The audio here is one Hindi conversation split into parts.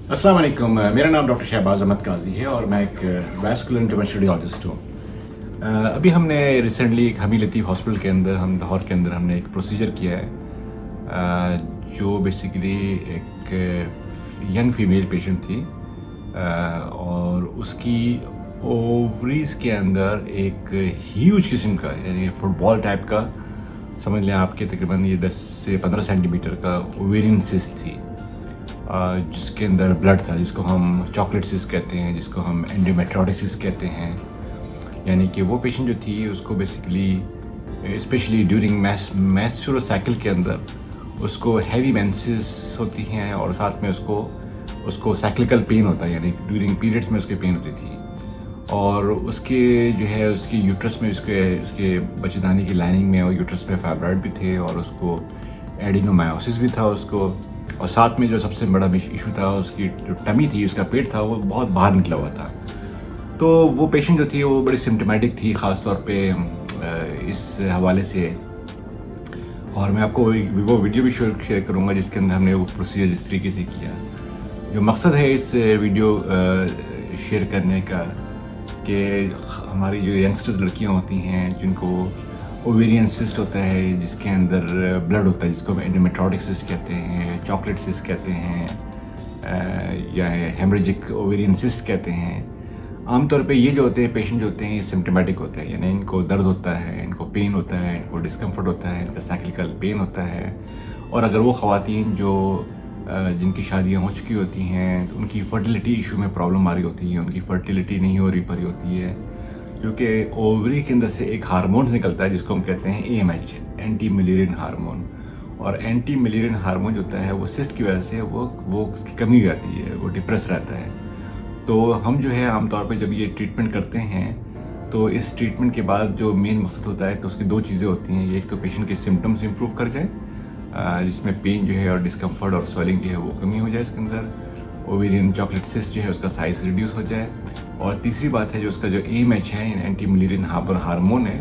अस्सलाम वालेकुम। मेरा नाम डॉक्टर शहबाज अहमद काजी है और मैं एक वैस्कुलर इंटरवेंशनल रेडियोलॉजिस्ट हूँ। अभी हमने रिसेंटली एक हमी लतीफ़ हॉस्पिटल के अंदर लाहौर के अंदर हमने एक प्रोसीजर किया है, जो बेसिकली एक यंग फीमेल पेशेंट थी, और उसकी ओवरीज़ के अंदर एक ह्यूज किस्म का, यानी फुटबॉल टाइप का समझ लें आपके, तकरीबन ये 10 से 15 सेंटीमीटर का ओवेरियन सिस्ट थी, जिसके अंदर ब्लड था, जिसको हम चॉकलेट सिस्ट कहते हैं, जिसको हम एंडोमेट्रियोसिस कहते हैं। यानी कि वो पेशेंट जो थी उसको basically specially during menstrual cycle के अंदर उसको हैवी मेंसेस होती हैं और साथ में उसको साइक्लिकल पेन होता है, यानी ड्यूरिंग पीरियड्स में उसके पेन होती थी। और उसके जो है उसकी यूट्रस में उसके बच्चेदानी की लाइनिंग में और यूट्रस में फाइब्रॉइड भी थे और उसको एडिनोमायोसिस भी था उसको, और साथ में जो सबसे बड़ा इशू था उसकी जो टमी थी, उसका पेट था, वो बहुत बाहर निकला हुआ था। तो वो पेशेंट जो थी वो बड़ी सिम्टोमेटिक थी ख़ास तौर पे इस हवाले से। और मैं आपको वो वीडियो भी शेयर करूँगा जिसके अंदर हमने वो प्रोसीजर जिस तरीके से किया। जो मकसद है इस वीडियो शेयर करने का कि हमारी जो यंगस्टर्स लड़कियाँ होती हैं जिनको ओवेरियन सिस्ट होता है, जिसके अंदर ब्लड होता है, जिसको हम एंडोमेट्रियोटिक सिस्ट कहते हैं, चॉकलेट सिस्ट कहते हैं, या हेमरेजिक ओवेरियन सिस्ट कहते हैं। आमतौर पे ये जो होते हैं पेशेंट जो होते हैं ये सिम्टोमेटिक होते हैं, यानी इनको दर्द होता है, इनको पेन होता है, इनको डिस्कम्फर्ट होता है, इनका साइक्लिकल पेन होता है। और अगर वो ख़वातीन जो जिनकी शादियाँ हो चुकी होती हैं, उनकी फर्टिलिटी इशू में प्रॉब्लम आ रही होती है, उनकी फर्टिलिटी नहीं हो रही होती है, क्योंकि ओवरी के अंदर से एक हार्मोन निकलता है जिसको हम कहते हैं AMH, एंटी मलेरियन हार्मोन। और एंटी मलेरियन हार्मोन जो होता है वो सिस्ट की वजह से वो उसकी कमी हो जाती है, वो डिप्रेस रहता है। तो हम जो है आमतौर पे जब ये ट्रीटमेंट करते हैं तो इस ट्रीटमेंट के बाद जो मेन मकसद होता है तो उसकी दो चीज़ें होती हैं। एक तो पेशेंट के सिम्टम्स इंप्रूव कर जाए, जिसमें पेन जो है और डिस्कम्फर्ट और स्वेलिंग जो है वो कमी हो जाए इसके अंदर, ओवेरियन चॉकलेट सिस्ट जो है उसका साइज़ रिड्यूस हो जाए। और तीसरी बात है जो उसका जो AMH है, एंटी मलेरियन हार्मोन है,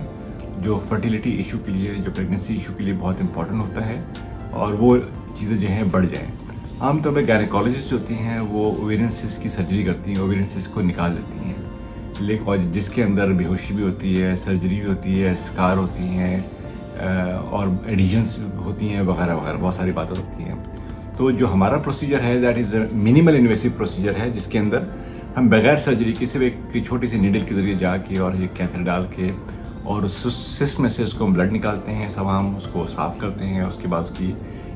जो फर्टिलिटी इशू के लिए, जो प्रेगनेंसी इशू के लिए बहुत इंपॉर्टेंट होता है, और वो चीज़ें जो हैं बढ़ जाएँ। आमतौर पर गायनेकोलॉजिस्ट होती हैं वो ओवेरियन सिस्ट की सर्जरी करती हैं, ओवेरियन सिस्ट को निकाल देती हैं, लेकिन जिसके अंदर बेहोशी भी होती है, सर्जरी भी होती है, स्कार होती हैं, और एडिशंस होती हैं वगैरह वगैरह, बहुत सारी बातें होती हैं। तो जो हमारा प्रोसीजर है that is minimal invasive procedure है, जिसके अंदर हम बगैर सर्जरी के सिर्फ एक छोटी सी नीडल के ज़रिए जाके और ये कैथेटर डाल के और उस सिस्ट में से उसको हम ब्लड निकालते हैं, सब हम उसको साफ़ करते हैं, उसके बाद उसकी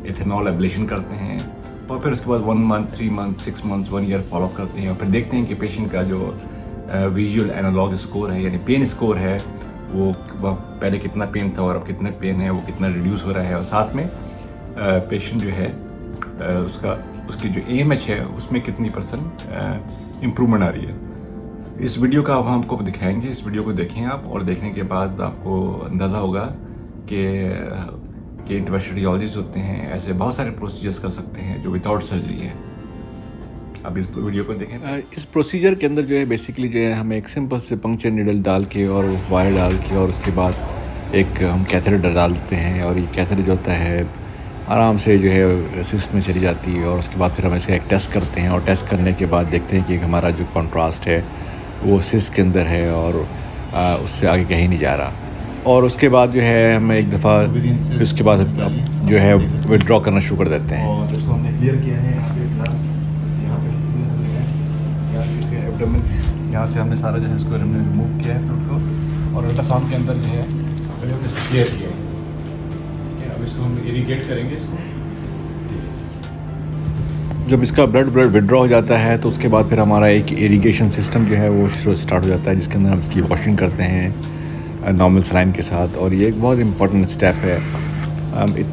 एथेनॉल एब्लेशन करते हैं, और फिर उसके बाद 1 month, 3 month, 6 months, 1 year follow up करते हैं, और फिर देखते हैं कि पेशेंट का जो विजुअल एनालॉग स्कोर है, यानी पेन स्कोर है, वो पहले कितना पेन था और अब कितना पेन है, वो कितना रिड्यूस हो रहा है, और साथ में पेशेंट जो है उसकी जो AMH है उसमें कितनी % इम्प्रूवमेंट आ रही है। इस वीडियो का हम आपको दिखाएंगे, इस वीडियो को देखें आप, और देखने के बाद आपको अंदाज़ा होगा कि इंटरवेंशनल रेडियोलॉजिस्ट होते हैं ऐसे बहुत सारे प्रोसीजर्स कर सकते हैं जो विदाउट सर्जरी है। अब इस वीडियो को देखें। इस प्रोसीजर के अंदर जो है बेसिकली जो है हम एक सिंपल से पंक्चर नीडल डाल के और वायर डाल के और उसके बाद एक हम कैथेटर डाल देते हैं, और ये कैथेटर जो होता है आराम से जो है सिस्ट में चली जाती है, और उसके बाद फिर हम इसका एक टेस्ट करते हैं, और टेस्ट करने के बाद देखते हैं कि हमारा जो कॉन्ट्रास्ट है वो सिस्ट के अंदर है और उससे आगे कहीं नहीं जा रहा। और उसके बाद जो है हम एक दफ़ा उसके बाद जो है विड्रॉ करना शुरू कर देते हैं। और इसको हमने क्लियर किया है, यहाँ से हमने सारा जो है इसको हमने रिमूव किया है फ्लूइड को, और अल्ट्रासाउंड के अंदर जो है हमने इसको क्लियर किया है। ठीक है, अब इसको हम इरिगेट करेंगे इसको। जब इसका ब्लड विड्रॉ हो जाता है तो उसके बाद फिर हमारा एक इरिगेशन सिस्टम जो है वो स्टार्ट हो जाता है, जिसके अंदर हम इसकी वॉशिंग करते हैं नॉर्मल सलाइन के साथ। और ये एक बहुत इंपॉर्टेंट स्टेप है।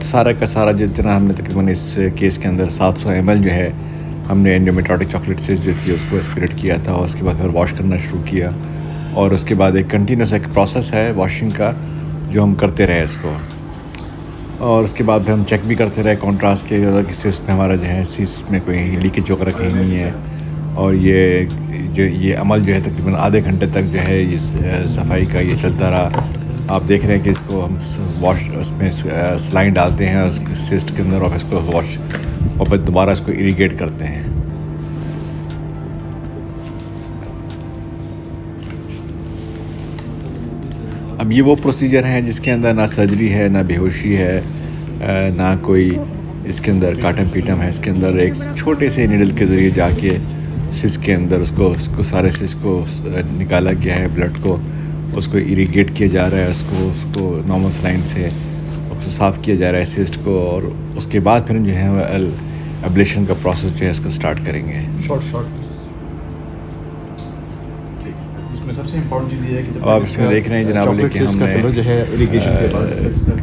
सारा का सारा जितना हमने तकरीबन इस केस के अंदर 700 ml जो है हमने एंडोमेट्रियोटिक चॉकलेट सिस्ट जो थी उसको एस्पिरेट किया था, और उसके बाद फिर वॉश करना शुरू किया, और उसके बाद एक कंटिन्यूस एक प्रोसेस है वॉशिंग का जो हम करते रहे इसको। और उसके बाद फिर हम चेक भी करते रहे कॉन्ट्रास्ट के कि सिस्ट में हमारा जो है सिस्ट में कोई लीकेज वगैरह कहीं नहीं है। और ये अमल जो है तकरीबन आधे घंटे तक जो है इस सफाई का ये चलता रहा। आप देख रहे हैं कि इसको हम वॉश उसमें सलाइन डालते हैं उस सिस्ट के अंदर, और इसको वॉश और फिर दोबारा इसको इरिगेट करते हैं। अब ये वो प्रोसीजर है जिसके अंदर ना सर्जरी है, ना बेहोशी है, ना कोई इसके अंदर काटम पीटम है। इसके अंदर एक छोटे से नीडल के ज़रिए जाके सिस के अंदर उसको सारे सिस को निकाला गया है, ब्लड को उसको इरीगेट किया जा रहा है, उसको नॉर्मल सलाइन से उसको साफ़ किया जा रहा है सिस्ट को, और उसके बाद फिर जो है एब्लेशन का प्रोसेस जो है इसका स्टार्ट करेंगे। शॉर्ट इसमें सबसे इम्पोर्टेंट चीज़ ये है कि आप इसमें देख रहे हैं जनाब लेके हमने जो है इरिगेशन के बाद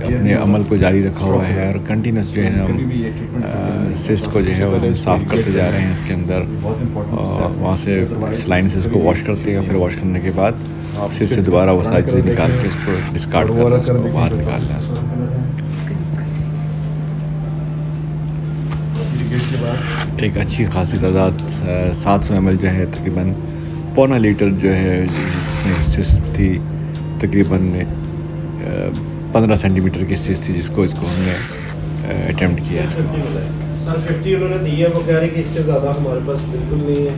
अपने अमल को जारी रखा हुआ है और कंटिन्यूस जो है हम सिस्ट को जो है वो हम साफ़ करते जा रहे हैं इसके अंदर। वहाँ से सलाइन से इसको वॉश करते हैं, फिर वॉश करने के बाद सिस्ट से दोबारा वो सारी चीज़ें निकाल के इसको डिस्कार्ड करना, उसको बाहर निकालना है। एक अच्छी खासी तादाद 700 ml जो है तकरीबन पौना लीटर जो है जिसमें सिस्ट थी, तकरीबन 15 सेंटीमीटर की सिस्ट थी जिसको हमने अटेम्प्ट किया इसको। सर 50 उन्होंने दी है, वो कह रहे कि इससे ज़्यादा हमारे पास बिल्कुल नहीं है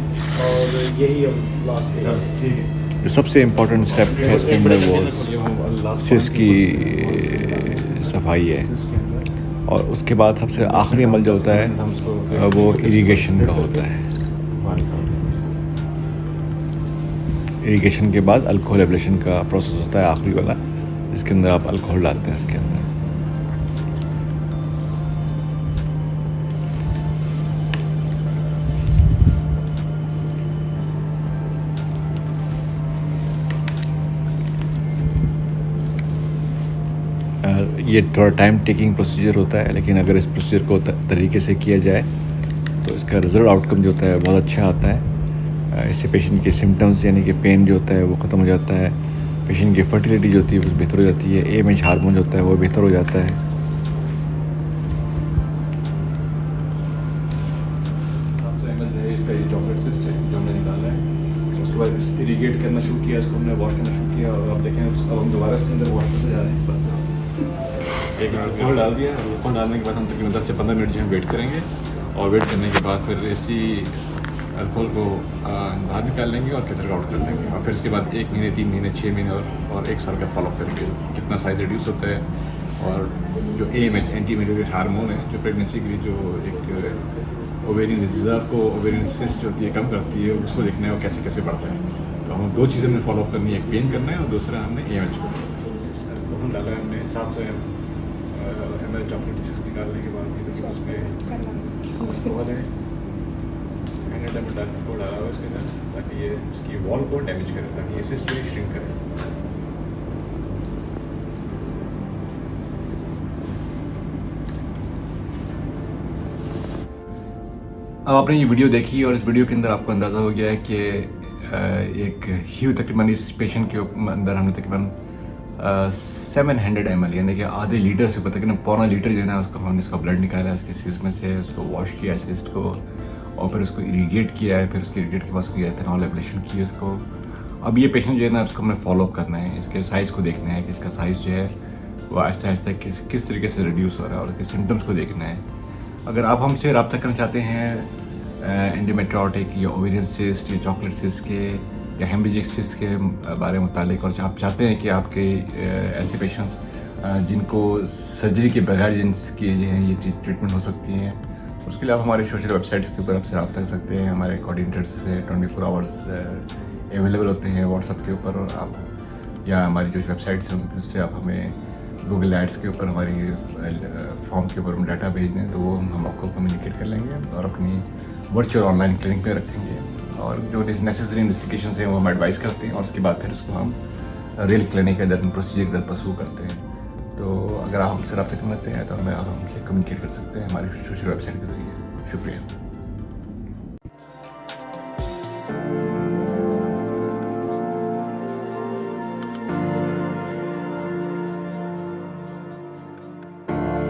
और यही हम लास्ट में। जो सबसे इम्पोर्टेंट स्टेप है इसके अंदर वो सिस्ट की सफाई है, और उसके बाद सबसे आखिरी अमल जो होता है वो इरिगेशन का होता है। इरिगेशन के बाद अल्कोहल एब्लेशन का प्रोसेस होता है आखिरी वाला, जिसके अंदर आप अल्कोहल डालते हैं इसके अंदर। ये थोड़ा टाइम टेकिंग प्रोसीजर होता है, लेकिन अगर इस प्रोसीजर को तरीके से किया जाए तो इसका रिज़ल्ट आउटकम जो होता है बहुत अच्छा आता है। इससे पेशेंट के सिम्टम्स यानी कि पेन जो होता है वो ख़त्म हो जाता है, पेशेंट की फर्टिलिटी जो होती है वो बेहतर हो जाती है, AMH हार्मोन जो होता है वो बेहतर हो जाता है। इसका ये चॉकलेट सिस्ट है जो हमने निकाला है, उसके बाद इरीगेट करना शुरू किया, इसको हमने वॉश करना शुरू किया, और अब देखें अब हम दोबारा इसके अंदर वॉश करते जा रहे हैं। बस एक अल्कोहल डाल दिया, अल्कोहल डालने के बाद हम तकरीबन 10 से 15 मिनट जो है वेट करेंगे, और वेट करने के बाद फिर इसी अल्कोहल को बाहर निकाल लेंगे और कैथेटर आउट कर लेंगे, और फिर इसके बाद 1 महीने, 3 महीने, 6 महीने और 1 साल का फॉलोअप करेंगे कितना साइज रिड्यूस होता है, और जो AMH एंटी मैलेरियल हार्मोन है जो प्रेगनेंसी के लिए जो एक ओवेरियन रिजर्व को ओवेरियन सिस्ट जो होती है कम करती है, उसको देखना है वो कैसे कैसे बढ़ता है। तो हम 2 चीज़ें हमने फॉलोअप करनी है, एक पेन करना है और दूसरा हमने AMH को डाला है। हमने 700 ml चॉकलेट सिस्ट निकालने के बाद ये तो उसमें बहुत है को डाला हुआ इसके अंदर, ताकि ये इसकी वॉल को डैमेज करे, ताकि ये सिस्ट भी श्रिंक करे। अब आपने ये वीडियो देखी और इस वीडियो के अंदर आपको अंदाज़ा हो गया है कि एक तकरीबन इस पेशेंट के अंदर हमने तकरीबन 700 ml यानी कि आधे लीटर से ऊपर तकरीबन पौना लीटर जो है ना उसको हमने इसका ब्लड निकाला है इसके सिस्ट में से, उसको वॉश किया है सिस्ट को, और फिर उसको इरीगेट किया है, फिर उसके इरीगेट के बाद उसको एथेनॉल एब्लेशन की है उसको। अब ये पेशेंट जो है ना उसको हमें फॉलोअप करना है, इसके साइज़ को देखना है कि इसका साइज़ जो है वो आहिस्ता आहिस्ता किस तरीके से रिड्यूस हो रहा है, और उसके सिम्टम्स को देखना है। अगर आप हमसे रब्ता करना चाहते हैं एंडोमेट्रियोटिक या ओवेरियन सिस्ट या चॉकलेट सिस्ट के या हेमरेजिक सिस्ट के बारे में मुतालिक, और आप चाहते हैं कि आपके ऐसे पेशेंट्स जिनको सर्जरी के बगैर जिनकी जो है ये ट्रीटमेंट हो सकती है, उसके लिए आप हमारे सोशल वेबसाइट्स के ऊपर आपसे रब्ता कर सकते हैं। हमारे कोऑर्डिनेटर्स 24 आवर्स अवेलेबल होते हैं व्हाट्सएप के ऊपर, और आप या हमारी जो वेबसाइट्स हैं उससे आप हमें गूगल एड्स के ऊपर हमारी फॉर्म के ऊपर डाटा भेज दें तो वो हम आपको कम्युनिकेट कर लेंगे और अपनी वर्चुअल ऑनलाइन क्लिनिक पे रखेंगे, और जो नेसेसरी इन्वेस्टिगेशन हैं वो हम एडवाइस करते हैं, और उसके बाद फिर उसको हम रियल क्लिनिक के प्रोसीजर के परसू करते हैं। तो अगर आप हमसे रब्ता करना चाहते हैं तो हमें आप हमसे कम्युनिकेट कर सकते हैं हमारी सोशल वेबसाइट के जरिए। शुक्रिया।